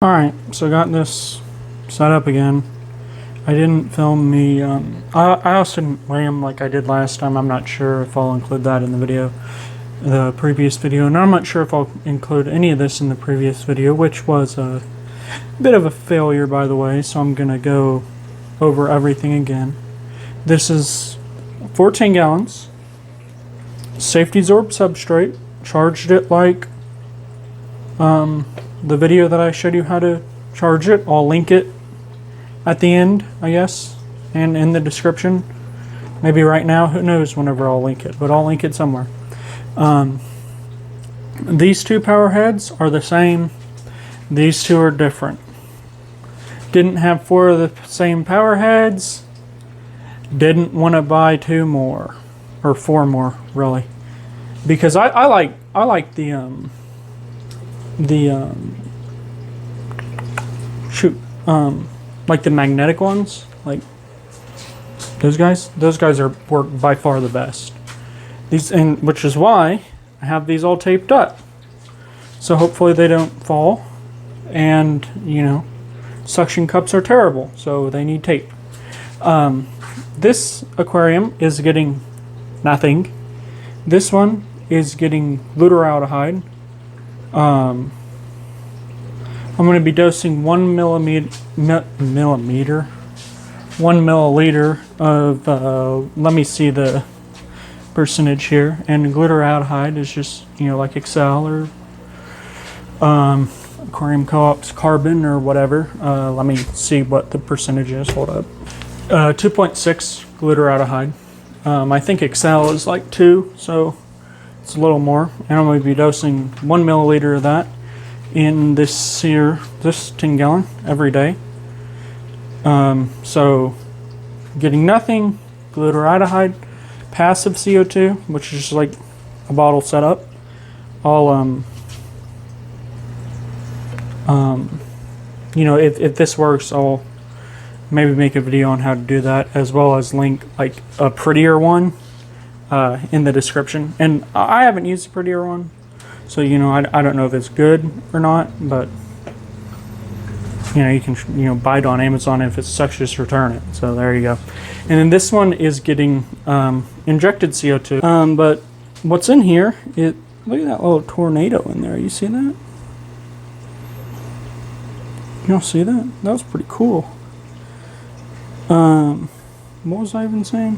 Alright, so I got this set up again. I didn't film me, I also didn't weigh them like I did last time. I'm not sure if I'll include that in the previous video, and I'm not sure if I'll include any of this in the previous video, which was a bit of a failure, by the way, so I'm gonna go over everything again. This is 14 gallons, safety absorb substrate, charged it like the video that I showed you how to charge it. I'll link it at the end, I guess, and in the description. Maybe right now, who knows whenever I'll link it, but I'll link it somewhere. These two power heads are the same. These two are different. Didn't have 4 of the same power heads. Didn't want to buy 2 more, or 4 more, really, because I like like the magnetic ones, like those guys. Those guys work by far the best. Which is why I have these all taped up. So hopefully they don't fall. And suction cups are terrible, so they need tape. This aquarium is getting nothing. This one is getting glutaraldehyde. I'm going to be dosing 1 milliliter of, let me see the percentage here, and glutaraldehyde is just, like Excel or Aquarium Co-op's carbon or whatever. Let me see what the percentage is, hold up. 2.6 glutaraldehyde. I think Excel is like 2, so it's a little more. And I'm going to be dosing 1 milliliter of that in this 10 gallon every day. So getting nothing, glutaraldehyde, passive CO2, which is just like a bottle setup. I'll if this works, I'll maybe make a video on how to do that, as well as link like a prettier one in the description. And I haven't used a prettier one, so I don't know if it's good or not, but you can buy it on Amazon. If it sucks, just return it. So there you go. And then this one is getting injected CO2. But what's in here? Look at that little tornado in there. You see that? You don't see that? That was pretty cool. What was I even saying?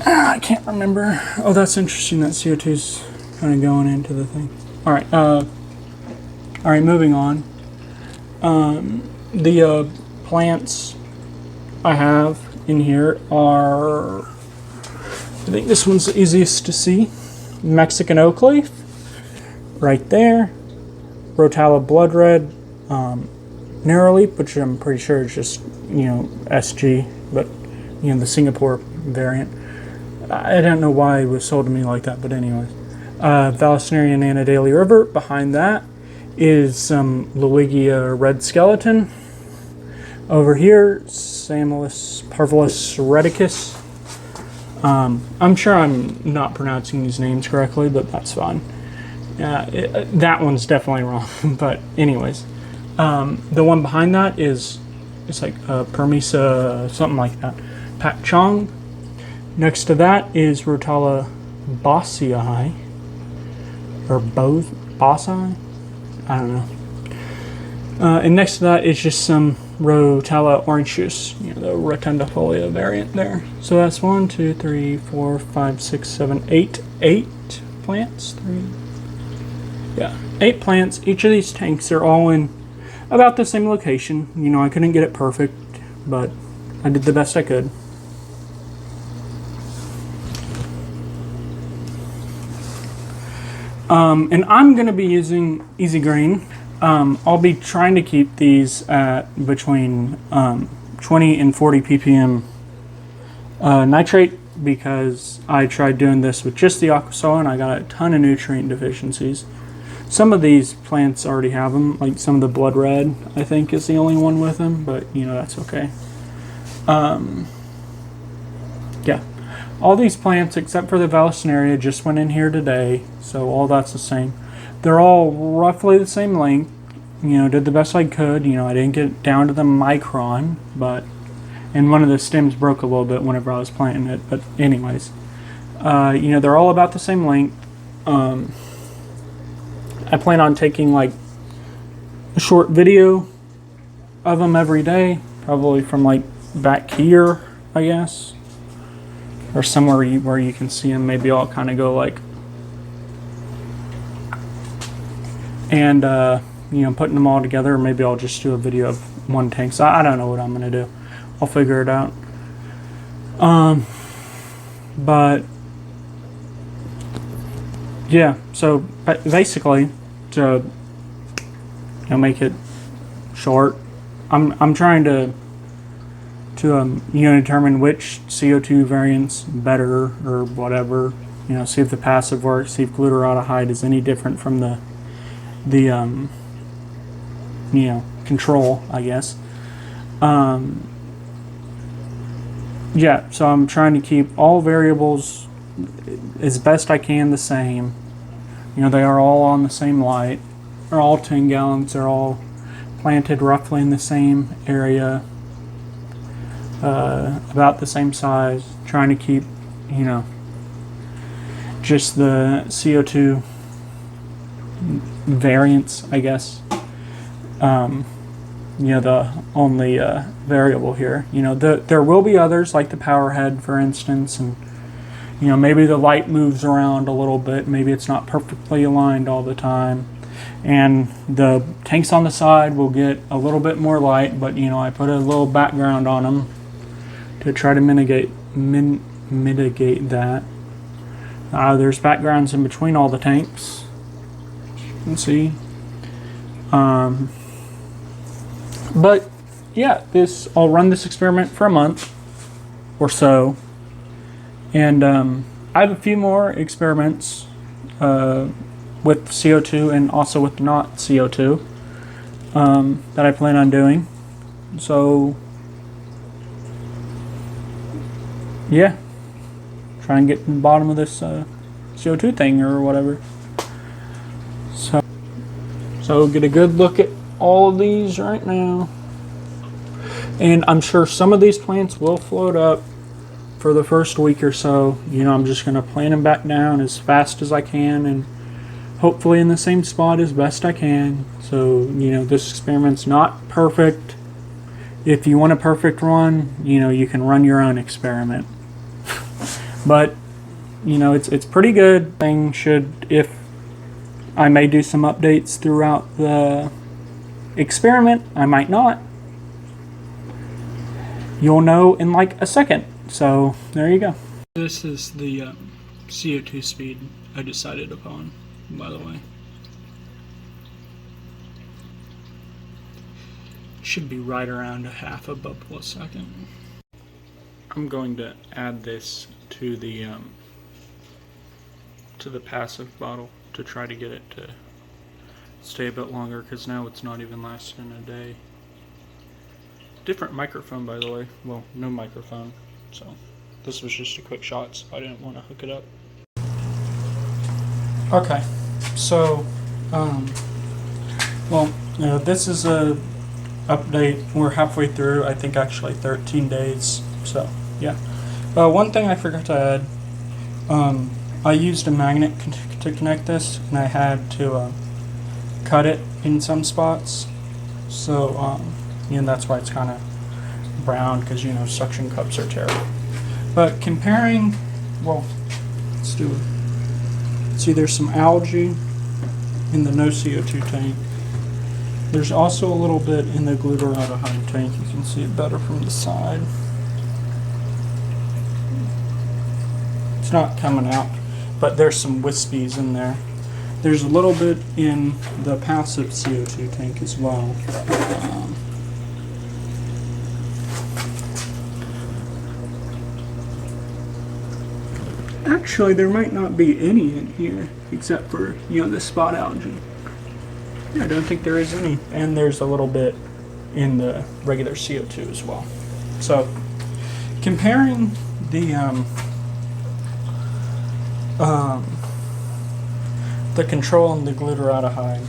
I can't remember. Oh, that's interesting that CO2's kind of going into the thing. Alright, moving on. The plants I have in here are, I think this one's the easiest to see. Mexican oak leaf, right there. Rotala blood red, narrow leaf, which I'm pretty sure is just, SG, but, the Singapore variant. I don't know why it was sold to me like that, but anyways. Vallisnerian Anna Daily River. Behind that is some Loegia red skeleton. Over here, Samolus parvulus redicus. I'm sure I'm not pronouncing these names correctly, but that's fine. That one's definitely wrong, but anyways. The one behind that it's like Permisa, something like that. Pat Chong. Next to that is Rotala bossii, or bossii? I don't know. And next to that is just some Rotala orange juice, the rotundifolia variant there. So that's 1, 2, 3, 4, 5, 6, 7, 8 plants. 8 plants. Each of these tanks are all in about the same location. I couldn't get it perfect, but I did the best I could. And I'm going to be using Easy Green. I'll be trying to keep these at between 20 and 40 ppm nitrate, because I tried doing this with just the aquasoil and I got a ton of nutrient deficiencies. Some of these plants already have them, like some of the blood red, I think, is the only one with them, but that's okay. Yeah. All these plants, except for the Vallisneria, just went in here today, so all that's the same. they're all roughly the same length. You know, did the best I could. You know, I didn't get down to the micron, but, and one of the stems broke a little bit whenever I was planting it. But anyways, you know, they're all about the same length. I plan on taking like a short video of them every day, probably from like back here, I guess, or somewhere where you can see them. Maybe I'll kind of go like, and you know, putting them all together, or maybe I'll just do a video of one tank. So I don't know what I'm gonna do. I'll figure it out. But yeah, so basically, to, you know, make it short, I'm trying to you know, determine which CO2 variant's better or whatever. You know, see if the passive works, see if glutaraldehyde is any different from the you know, control, I guess. Yeah, so I'm trying to keep all variables as best I can the same. You know, they are all on the same light. They're all 10 gallons. They're all planted roughly in the same area, about the same size. Trying to keep, you know, just the CO2 variance, I guess. You know, the only variable here. You know, there will be others, like the power head, for instance, and you know, maybe the light moves around a little bit. Maybe it's not perfectly aligned all the time. And the tanks on the side will get a little bit more light, but you know, I put a little background on them to try to mitigate that. There's backgrounds in between all the tanks. You can see. But yeah, I'll run this experiment for a month or so. And I have a few more experiments with CO2 and also with not CO2 that I plan on doing. So yeah, try and get to the bottom of this CO2 thing or whatever. So get a good look at all of these right now. And I'm sure some of these plants will float up for the first week or so. You know, I'm just going to plant them back down as fast as I can and hopefully in the same spot as best I can. So, you know, this experiment's not perfect. If you want a perfect run, you know, you can run your own experiment. But, you know, it's pretty good. Thing should, if I may do some updates throughout the experiment, I might not. You'll know in like a second. So there you go. This is the CO2 speed I decided upon, by the way. Should be right around a half a bubble a second. I'm going to add this to the passive bottle to try to get it to stay a bit longer, because now it's not even lasting a day. Different microphone, by the way. Well, no microphone. So this was just a quick shot, so I didn't want to hook it up. Okay, so well, you know, this is a update. We're halfway through, I think actually 13 days. So yeah, one thing I forgot to add, I used a magnet to connect this, and I had to cut it in some spots. So you know, that's why it's kind of brown, because, you know, suction cups are terrible. But comparing, well, let's do it. See, there's some algae in the no CO2 tank. There's also a little bit in the glutaraldehyde tank. You can see it better from the side. It's not coming out, but there's some wispies in there. There's a little bit in the passive CO2 tank as well. Actually, there might not be any in here, except for, you know, the spot algae. I don't think there is any. And there's a little bit in the regular CO2 as well. So, comparing the the control on the glutaraldehyde.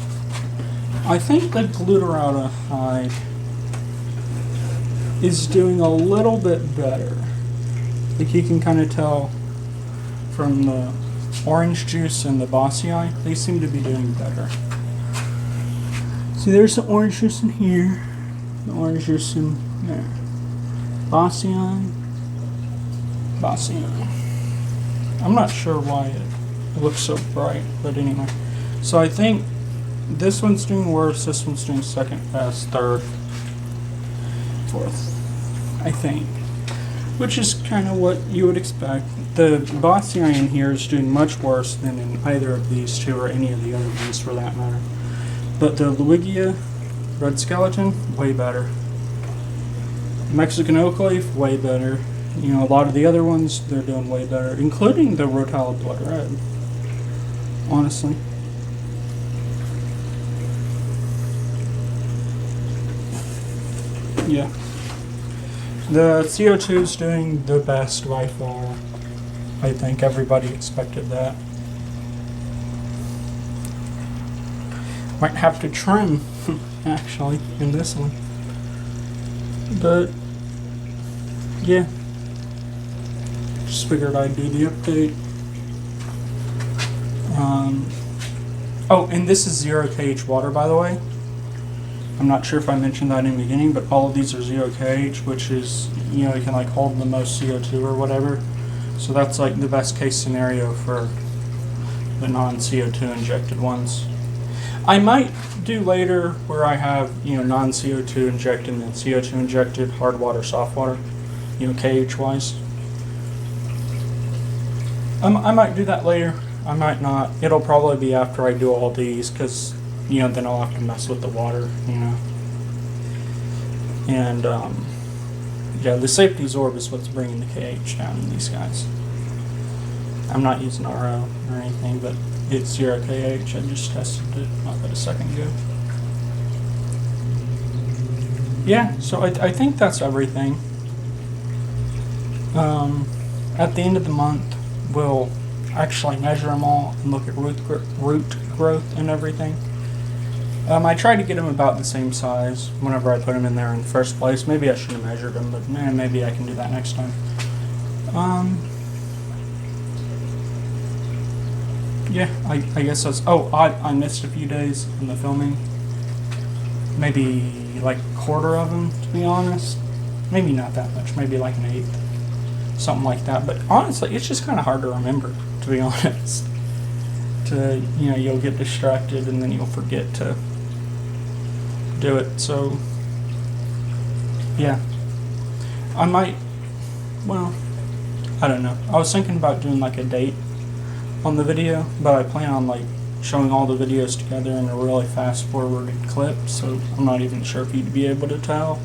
I think the glutaraldehyde is doing a little bit better. Like you can kind of tell from the orange juice and the bossy eye, they seem to be doing better. See, there's the orange juice in here, the orange juice in there. Bossy eye, bossy eye. I'm not sure why it looks so bright, but anyway. So I think this one's doing worse, this one's doing second best, third, fourth, I think. Which is kind of what you would expect. The bossy eye in here is doing much worse than in either of these two or any of the other ones for that matter. But the Luigia red skeleton, way better. Mexican oak leaf, way better. You know, a lot of the other ones, they're doing way better, including the Rotella blood red. Honestly. Yeah. The CO2 is doing the best by far. I think everybody expected that. Might have to trim, actually, in this one. But, yeah. Just figured I'd do the update. Oh, and this is 0 kH water, by the way. I'm not sure if I mentioned that in the beginning, but all of these are 0 kH, which is, you know, you can like hold the most CO2 or whatever. So that's like the best case scenario for the non-CO2 injected ones. I might do later where I have, you know, non-CO2 injected and then CO2 injected, hard water, soft water, you know, kH wise. I might do that later. I might not. It'll probably be after I do all these because, you know, then I'll have to mess with the water, you know. And, yeah, the safety absorb is what's bringing the kH down in these guys. I'm not using RO or anything, but it's 0 kH. I just tested it not but a second ago. Yeah, so I think that's everything. At the end of the month, we'll actually measure them all and look at root growth and everything. I tried to get them about the same size whenever I put them in there in the first place. Maybe I should have measured them, but maybe I can do that next time. Yeah, I guess that's... Oh, I missed a few days in the filming. Maybe like a quarter of them, to be honest. Maybe not that much. Maybe like an eighth. Something like that. But honestly, it's just kind of hard to remember, to be honest. You know, you'll get distracted and then you'll forget to do it. So, yeah. I might... Well, I don't know. I was thinking about doing like a date on the video, but I plan on like showing all the videos together in a really fast forwarded clip, so I'm not even sure if you'd be able to tell.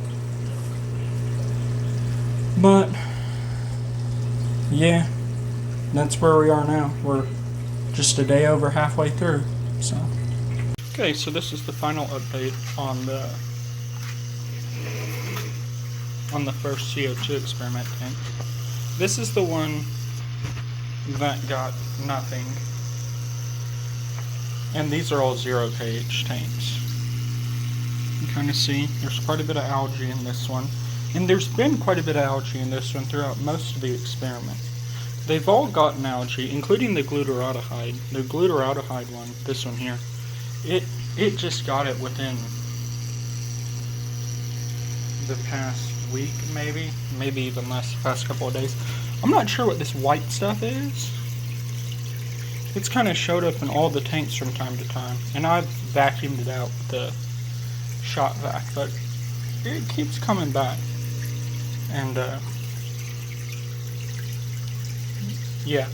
But yeah, that's where we are now. We're just a day over halfway through. So okay, so this is the final update on the first CO2 experiment tank. This is the one that got nothing, and these are all 0 kH tanks. You kind of see there's quite a bit of algae in this one, and there's been quite a bit of algae in this one throughout most of the experiment. They've all gotten algae, including the glutaraldehyde. The glutaraldehyde one, this one here, it just got it within the past week, maybe even less, the past couple of days. I'm not sure what this white stuff is. It's kind of showed up in all the tanks from time to time, and I've vacuumed it out with the shot vac, but it keeps coming back. And yeah.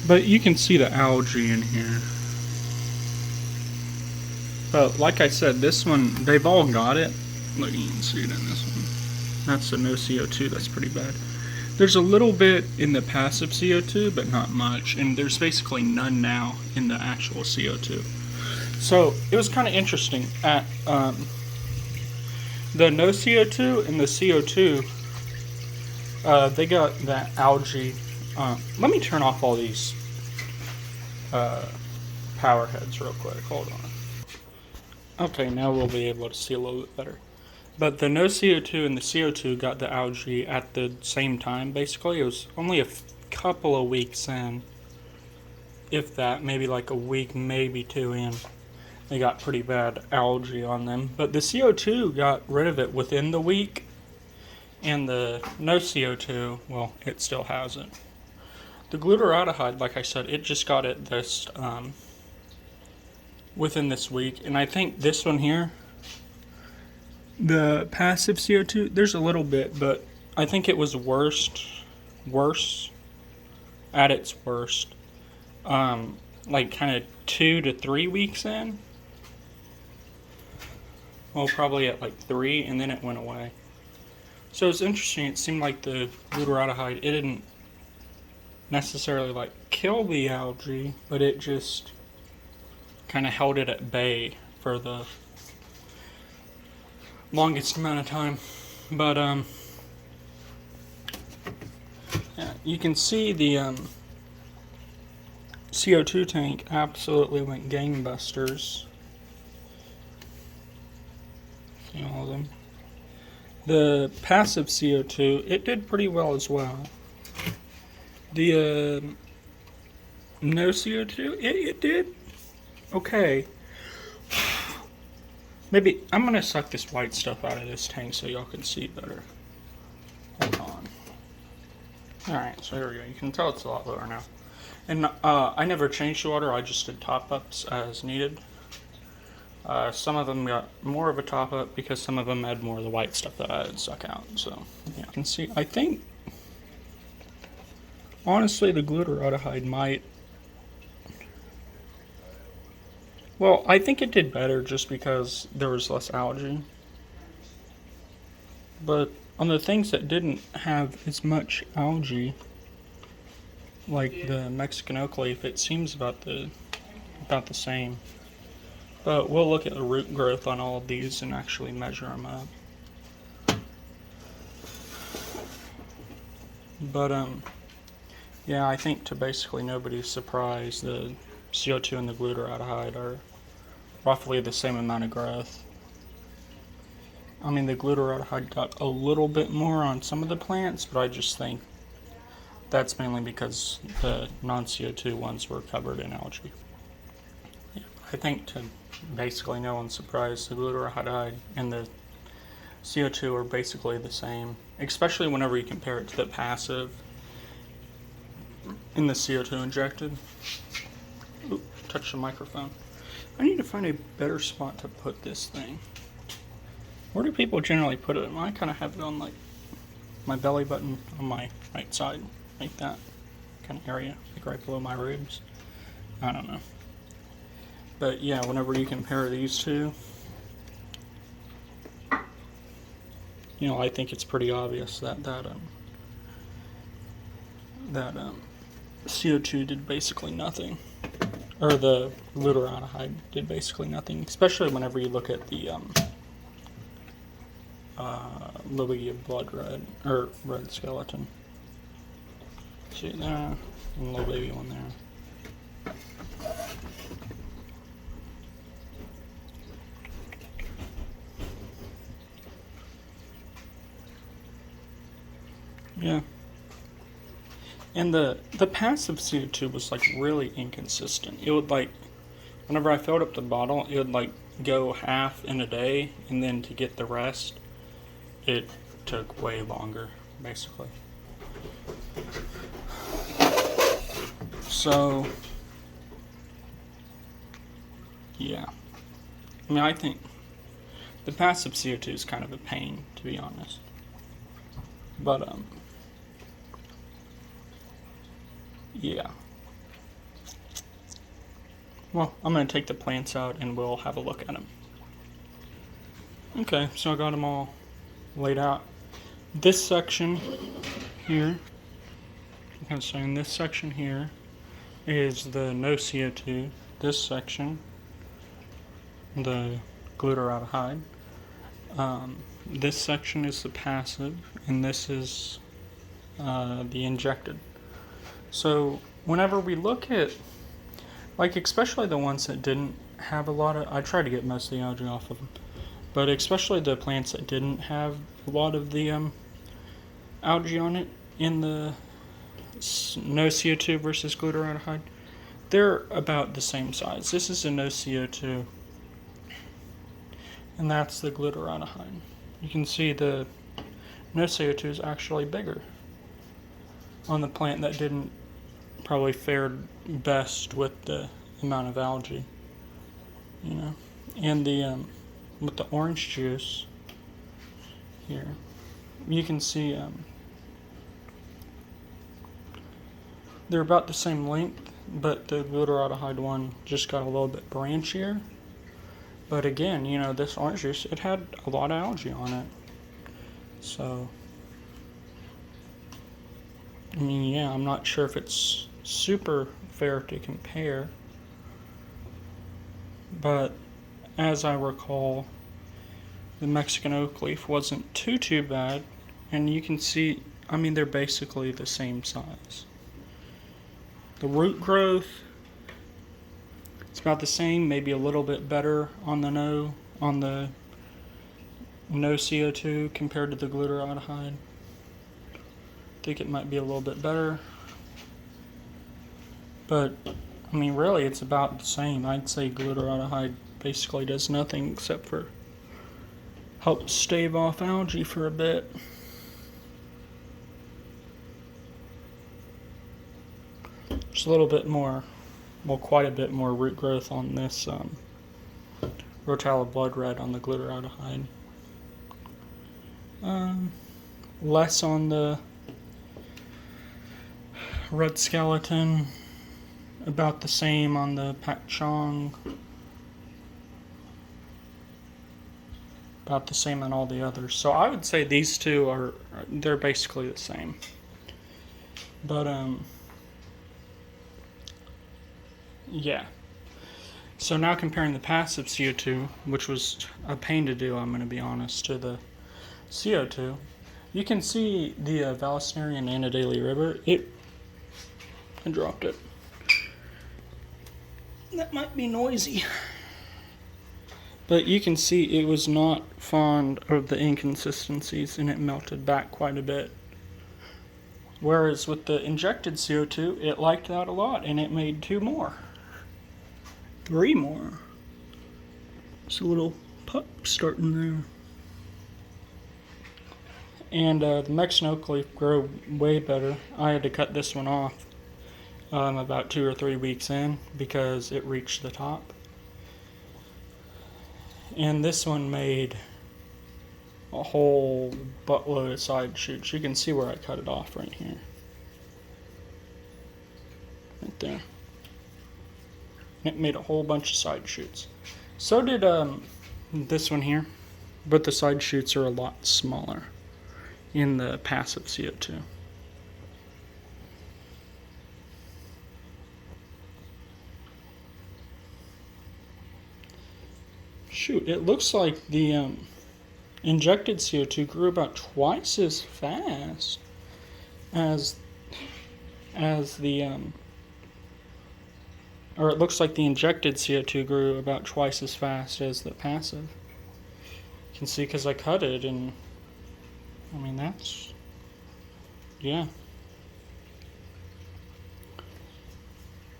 But you can see the algae in here. But like I said, this one, they've all got it. Look, you can see it in this one. That's the no CO2, that's pretty bad. There's a little bit in the passive CO2, but not much. And there's basically none now in the actual CO2. So it was kind of interesting. At the no CO2 and the CO2, They got that algae. Let me turn off all these power heads real quick. Hold on. Okay, now we'll be able to see a little bit better. But the no CO2 and the CO2 got the algae at the same time, basically. It was only a couple of weeks in, if that, maybe like a week, maybe two in. They got pretty bad algae on them. But the CO2 got rid of it within the week, and the no CO2, well, it still has it. The glutaraldehyde, like I said, it just got it this within this week. And I think this one here, the passive CO2, there's a little bit, but I think it was worse at its worst, like kind of 2 to 3 weeks in. Well, probably at like 3, and then it went away. So it's interesting. It seemed like the glutaraldehyde, it didn't necessarily like kill the algae, but it just kind of held it at bay for the longest amount of time. But yeah, you can see the CO2 tank absolutely went gangbusters. See all of them. The passive CO2, it did pretty well as well. The no CO2, it did okay. Maybe I'm gonna suck this white stuff out of this tank so y'all can see better. Hold on. Alright, so here we go. You can tell it's a lot lower now. And I never changed the water, I just did top-ups as needed. Some of them got more of a top-up because some of them had more of the white stuff that I had suck out. So, yeah, you can see, I think, honestly, the glutaraldehyde might... Well, I think it did better just because there was less algae. But on the things that didn't have as much algae, like the Mexican oak leaf, it seems about the same. But we'll look at the root growth on all of these and actually measure them up. But yeah, I think to basically nobody's surprise, the CO2 and the glutaraldehyde are roughly the same amount of growth. I mean, the glutaraldehyde got a little bit more on some of the plants, but I just think that's mainly because the non-CO2 ones were covered in algae. Yeah, I think to basically no one's surprise, the glutaraldehyde and the CO2 are basically the same, especially whenever you compare it to the passive in the CO2 injected. Oop, touch the microphone. I need to find a better spot to put this thing. Where do people generally put it? I kind of have it on like my belly button on my right side, like that kind of area, like right below my ribs. I don't know. But yeah, whenever you compare these two, you know, I think it's pretty obvious that CO2 did basically nothing, or the glutaraldehyde did basically nothing. Especially whenever you look at the Lily of Blood Red, or Red Skeleton. See it there, and a little baby one there. Yeah. And the passive CO2 was like really inconsistent. It would like, whenever I filled up the bottle, it would like go half in a day, and then to get the rest, it took way longer, basically. So, yeah. I mean, I think the passive CO2 is kind of a pain, to be honest. But, yeah. Well, I'm going to take the plants out and we'll have a look at them. Okay, so I got them all laid out. This section here, I'm saying this section here is the no CO2. This section, the glutaraldehyde. This section is the passive, and this is the injected. So whenever we look at, like, especially the ones that didn't have a lot of, I try to get most of the algae off of them, but especially the plants that didn't have a lot of the algae on it in the no CO2 versus glutaraldehyde, they're about the same size. This is a no CO2, and that's the glutaraldehyde. You can see the no CO2 is actually bigger on the plant that didn't probably fared best with the amount of algae, you know. And the with the orange juice here, you can see they're about the same length, but the glutaraldehyde one just got a little bit branchier. But again, you know, this orange juice, it had a lot of algae on it. So, I mean, yeah, I'm not sure if it's super fair to compare. But as I recall, the Mexican oak leaf wasn't too bad. And you can see, I mean, they're basically the same size. The root growth, it's about the same, maybe a little bit better on the no CO2 compared to the glutaraldehyde. I think it might be a little bit better. But, I mean, really, it's about the same. I'd say glutaraldehyde basically does nothing except for help stave off algae for a bit. There's a little bit more, well, quite a bit more root growth on this Rotella blood red on the glutaraldehyde. Less on the red skeleton. About the same on the Pak Chong. About the same on all the others. So I would say these two they're basically the same. But yeah. So now comparing the passive CO2, which was a pain to do, I'm going to be honest, to the CO2, you can see the Vallisnerian Anadaly river. I dropped it. That might be noisy. But you can see it was not fond of the inconsistencies and it melted back quite a bit. Whereas with the injected CO2, it liked that a lot and it made 2 more. 3 more. There's a little pup starting there. And the Mexican oak leaf grew way better. I had to cut this one off about 2 or 3 weeks in because it reached the top. And this one made a whole buttload of side shoots. You can see where I cut it off right here. Right there. It made a whole bunch of side shoots. So did this one here, but the side shoots are a lot smaller in the passive CO2. Shoot, it looks like the injected CO2 grew about twice as fast as the or it looks like the injected CO2 grew about twice as fast as the passive. You can see because I cut it, and I mean that's, yeah.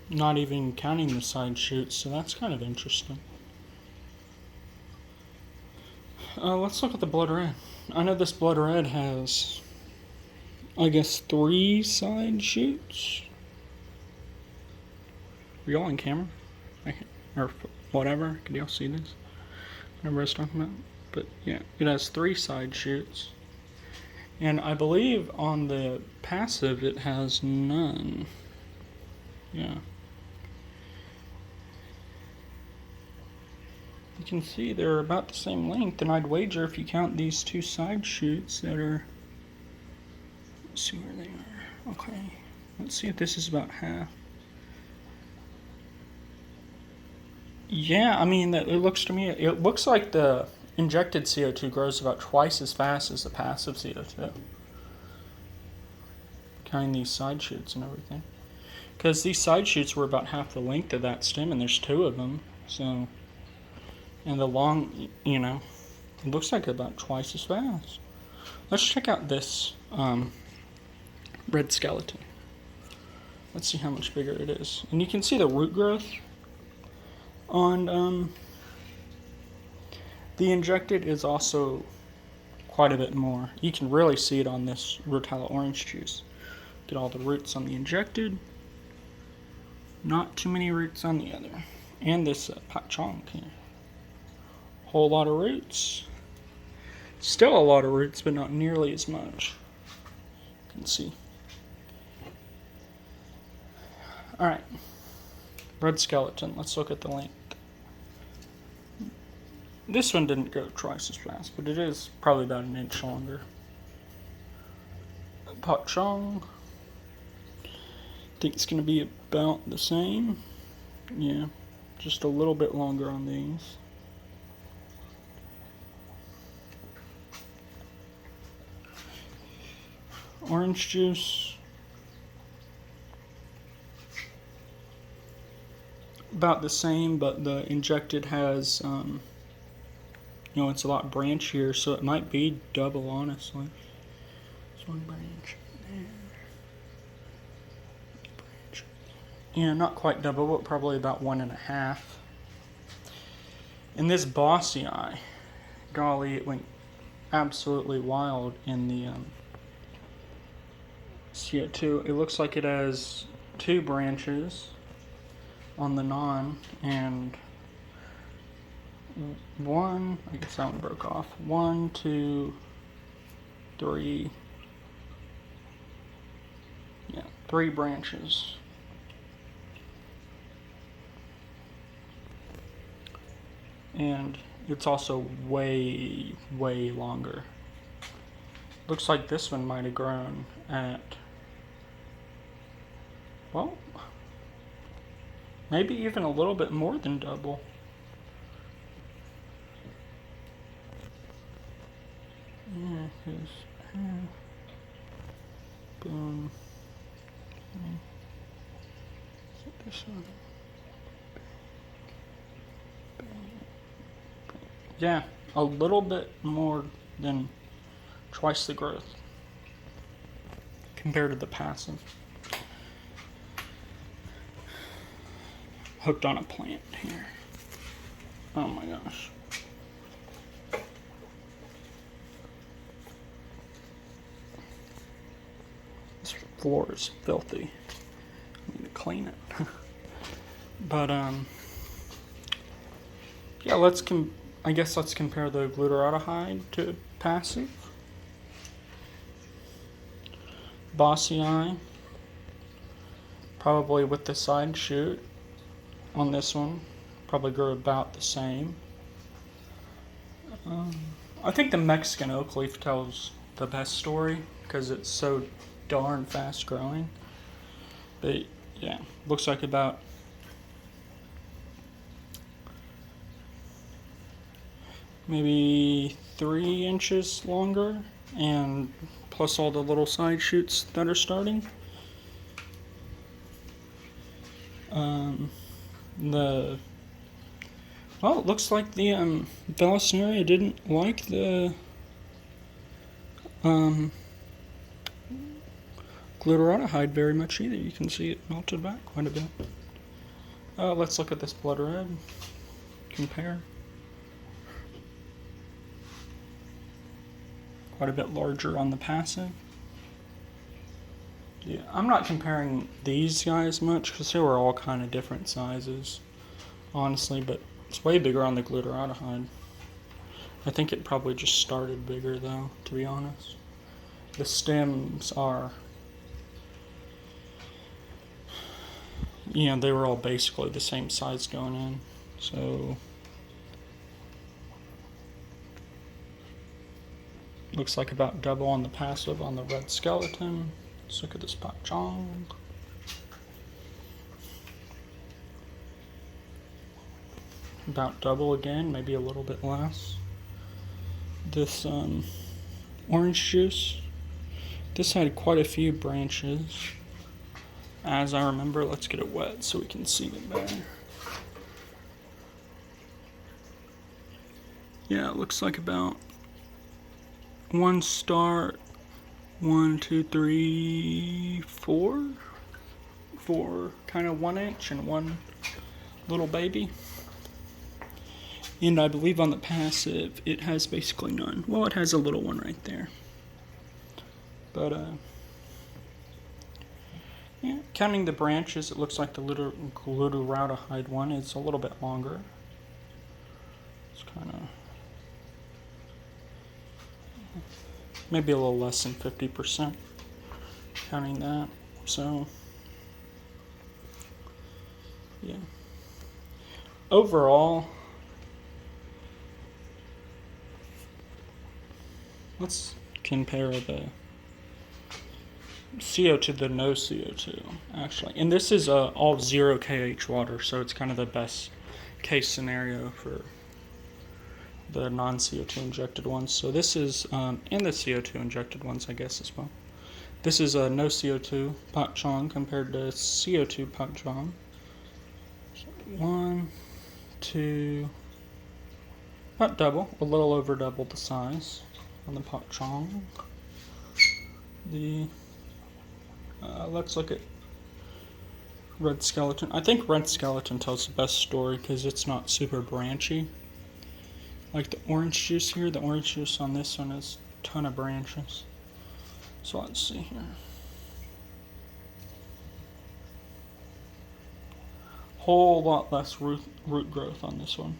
Not even counting the side shoots, so that's kind of interesting. Let's look at the blood red. I know this blood red has, I guess, 3 side shoots. Are y'all on camera? Or whatever. Can y'all see this? Whatever I was talking about. But yeah, it has 3 side shoots. And I believe on the passive it has none. Yeah. You can see they're about the same length, and I'd wager if you count these 2 side shoots that are, let's see where they are. Okay, let's see if this is about half. Yeah, I mean, it looks to me, it looks like the injected CO2 grows about twice as fast as the passive CO2. carrying these side shoots and everything. Because these side shoots were about half the length of that stem, and there's 2 of them. So, and the long, you know, it looks like about twice as fast. Let's check out this red skeleton. Let's see how much bigger it is. And you can see the root growth on the Injected is also quite a bit more. You can really see it on this Rotella orange juice. Get all the roots on the Injected. Not too many roots on the other. And this Pak Chong here. Whole lot of roots. Still a lot of roots, but not nearly as much. You can see. Alright. Red skeleton. Let's look at the length. This one didn't go twice as fast, but it is probably about an inch longer. Pak Chong. I think it's going to be about the same. Yeah, just a little bit longer on these. Orange juice. About the same, but the Injected has, you know, it's a lot branchier, so it might be double, honestly. There's one branch there. Branch. Yeah, not quite double, but probably about 1.5. And this Bossy Eye, golly, it went absolutely wild in the CO2. It looks like it has 2 branches on the non, and one, I guess that one broke off. 1, 2, 3. Yeah, 3 branches. And it's also way, way longer. Looks like this one might have grown at, well, maybe even a little bit more than double. Yeah, because boom. This one. Yeah, a little bit more than twice the growth compared to the passive. Hooked on a plant here. Oh my gosh. This floor is filthy. I need to clean it. But yeah, I guess let's compare the Glutaraldehyde to passive. Bossy Eye, probably with the side shoot on this one, probably grew about the same. I think the Mexican oak leaf tells the best story because it's so darn fast growing. But yeah, looks like about maybe 3 inches longer, and plus all the little side shoots that are starting. Well, it looks like the Vallisneria didn't like the Glutaraldehyde very much either. You can see it melted back quite a bit. Let's look at this blood red. Compare. Quite a bit larger on the passive. Yeah, I'm not comparing these guys much because they were all kind of different sizes, honestly, but it's way bigger on the Glutaraldehyde. I think it probably just started bigger though, to be honest. The stems are, you know, they were all basically the same size going in, so looks like about double on the passive on the red skeleton. Let's look at this Pak Chong. About double again, maybe a little bit less. This orange juice, This had quite a few branches. As I remember, let's get it wet so we can see it better. Yeah, it looks like about one start, 1, 2, 3, 4. 4 kind of 1 inch and one little baby. And I believe on the passive, it has basically none. Well, it has a little one right there. But, yeah, counting the branches, it looks like the Glutaraldehyde one is a little bit longer. It's kind of maybe a little less than 50%, counting that. So, yeah. Overall, let's compare the CO2 to the no CO2, actually. And this is all 0 kH water, so it's kind of the best case scenario for the non-CO2 injected ones. So this is, and the CO2 injected ones, I guess, as well. This is a no CO2 pak chong compared to CO2 pak chong. So 1, 2, about double, a little over double the size on the pak chong. Let's look at red skeleton. I think red skeleton tells the best story because it's not super branchy. Like the orange juice here, the orange juice on this one is a ton of branches. So let's see here. Whole lot less root growth on this one.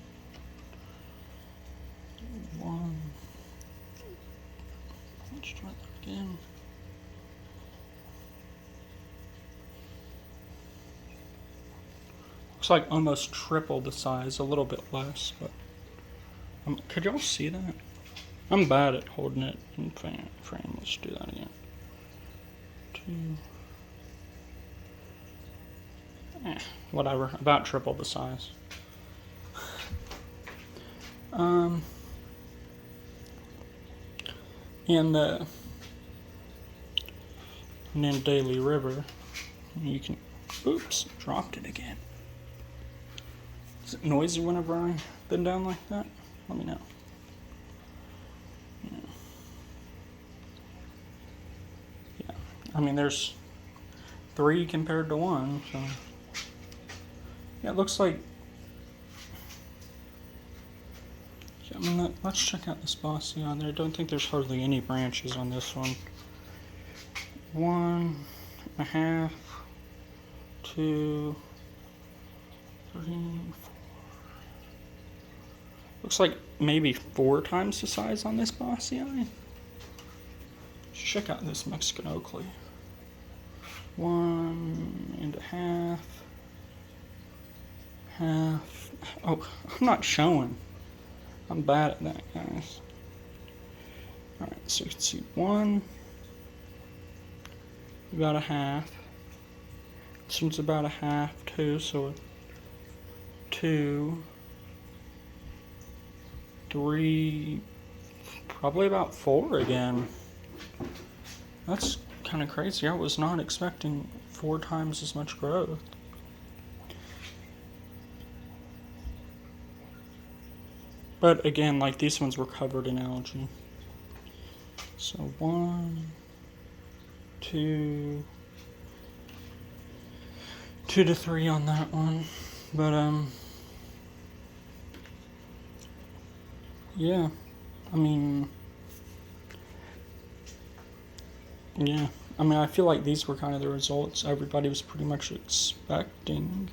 Let's try that again. Looks like almost triple the size, a little bit less, but could y'all see that? I'm bad at holding it in frame. Let's do that again. 2. Whatever, about triple the size. And then Daily River, you can, oops, dropped it again. Is it noisy whenever I bend down like that? Let me know. Yeah. I mean, there's 3 compared to 1, so. Yeah, it looks like. Yeah, I mean, let's check out this bossy on there. I don't think there's hardly any branches on this one. 1.5, 2, 3, 4. Looks like maybe 4 times the size on this bossy eye. Check out this Mexican oak leaf. 1.5. Half. Oh, I'm not showing. I'm bad at that, guys. Alright, so you can see 1. About a half. This one's about a half, 2, so 2. 3, probably about 4 again. That's kind of crazy. I was not expecting 4 times as much growth. But again, like these ones were covered in algae. So 1, 2, 2 to 3 on that one. But yeah, I mean, yeah, I mean, I feel like these were kind of the results everybody was pretty much expecting.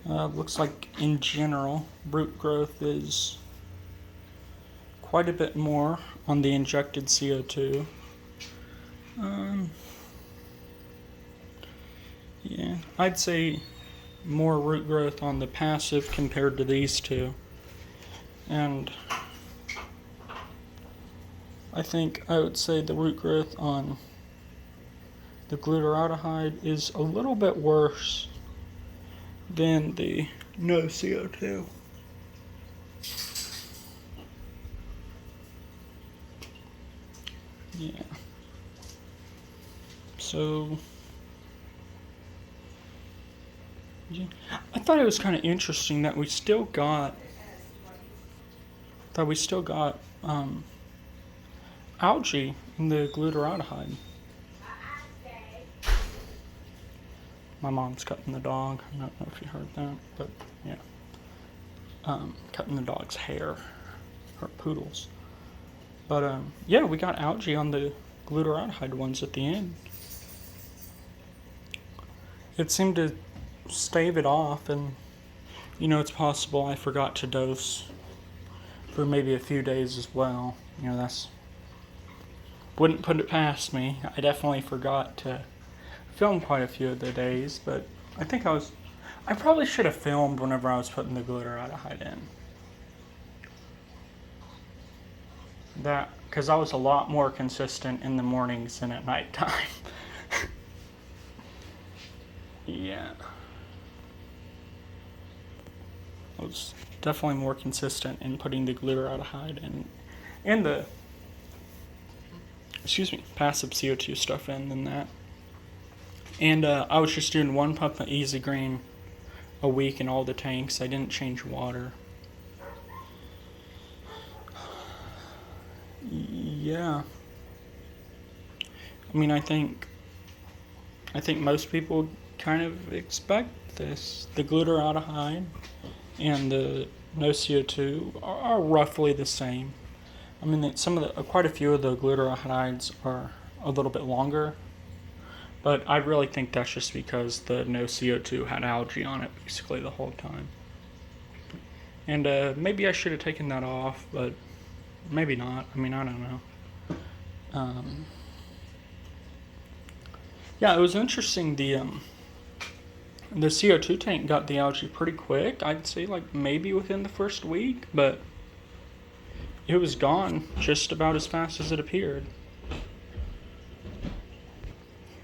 Looks like in general, root growth is quite a bit more on the injected CO2. Yeah, I'd say more root growth on the passive compared to these two. And I think I would say the root growth on the glutaraldehyde is a little bit worse than the no CO2. Yeah. So yeah, I thought it was kind of interesting that we still got algae in the glutaraldehyde. My mom's cutting the dog. I don't know if you heard that, but yeah. Cutting the dog's hair, her poodles. But yeah, we got algae on the glutaraldehyde ones at the end. It seemed to stave it off, and it's possible I forgot to dose for maybe a few days as well. That's wouldn't put it past me. I definitely forgot to film quite a few of the days, but I probably should have filmed whenever I was putting the glutaraldehyde in. Because I was a lot more consistent in the mornings than at nighttime. Yeah. I was definitely more consistent in putting the glutaraldehyde and the passive CO2 stuff in than that. And I was just doing one pump of Easy Green a week in all the tanks. I didn't change water. Yeah. I mean, I think most people kind of expect this. The glutaraldehyde and the no CO2 are roughly the same. I mean, quite a few of the glutaraldehydes are a little bit longer, but I really think that's just because the no CO2 had algae on it basically the whole time. And maybe I should have taken that off, but maybe not. I mean, I don't know. Yeah, it was interesting. The CO2 tank got the algae pretty quick. I'd say like maybe within the first week, but it was gone just about as fast as it appeared.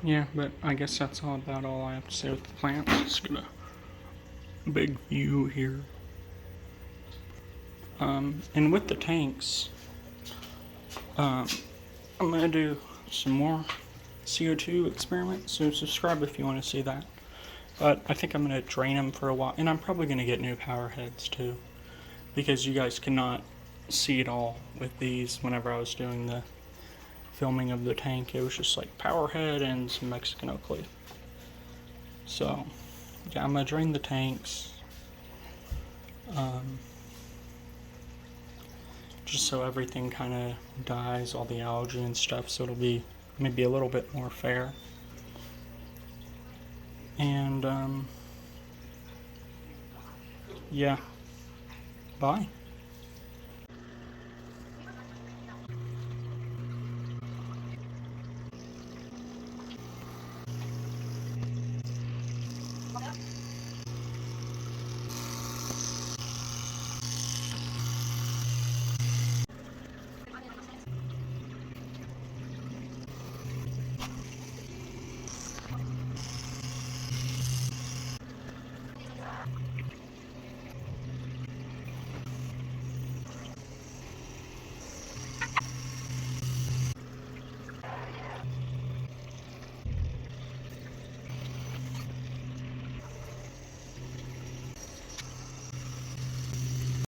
Yeah, but I guess that's about all I have to say with the plants. Just get a big view here. And with the tanks, I'm gonna do some more CO2 experiments, so subscribe if you want to see that. But I think I'm going to drain them for a while, and I'm probably going to get new power heads too, because you guys cannot see it all with these. Whenever I was doing the filming of the tank, it was just like power head and some Mexican oak leaf. So yeah, I'm going to drain the tanks, just so everything kind of dies, all the algae and stuff, so it'll be maybe a little bit more fair. And yeah, bye.